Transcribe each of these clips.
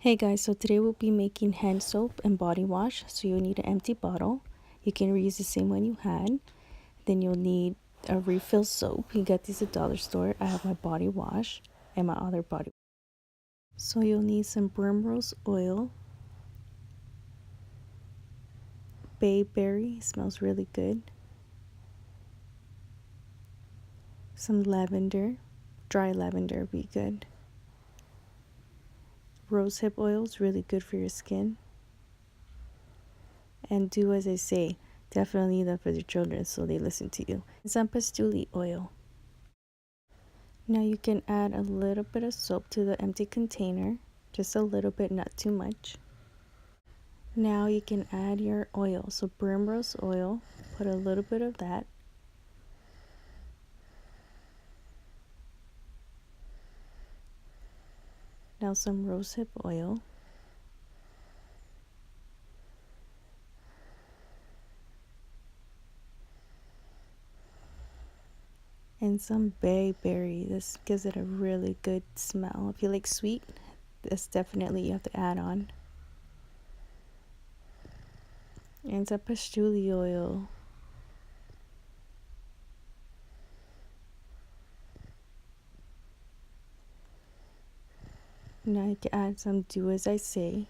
Hey guys, so today we'll be making hand soap and body wash. So you'll need an empty bottle. You can reuse the same one you had. Then you'll need a refill soap. You get these at the dollar store. I have my body wash and my other body. So you'll need some primrose oil. Bayberry, smells really good. Some lavender, dry lavender would be good. Rosehip oil is really good for your skin. And do as I say. Definitely need that for the children so they listen to you. Some patchouli oil. Now you can add a little bit of soap to the empty container, just a little bit, not too much. Now you can add your oil, so primrose oil, put a little bit of that. Now some rosehip oil. And some bayberry. This gives it a really good smell. If you like sweet, this definitely you have to add on. And some patchouli oil. Now you can add some do as I say.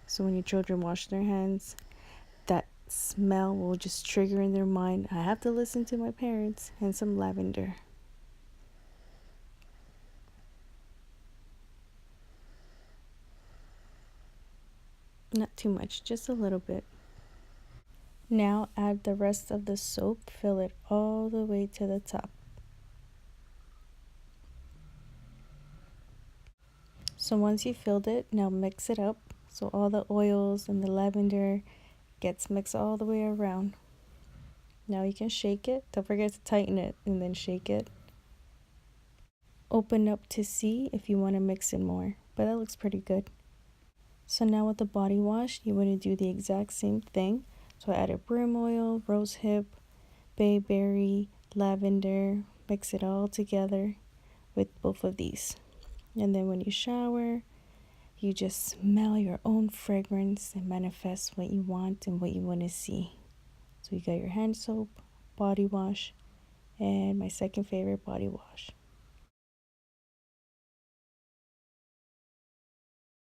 So when your children wash their hands, that smell will just trigger in their mind, I have to listen to my parents. And some lavender. Not too much, just a little bit. Now add the rest of the soap, fill it all the way to the top. So once you filled it, now mix it up so all the oils and the lavender gets mixed all the way around. Now you can shake it. Don't forget to tighten it and then shake it. Open up to see if you want to mix it more, but that looks pretty good. So now with the body wash, you want to do the exact same thing. So I added brim oil, rosehip, bayberry, lavender, mix it all together with both of these. And then when you shower, you just smell your own fragrance and manifest what you want and what you want to see. So you got your hand soap, body wash, and my second favorite, body wash.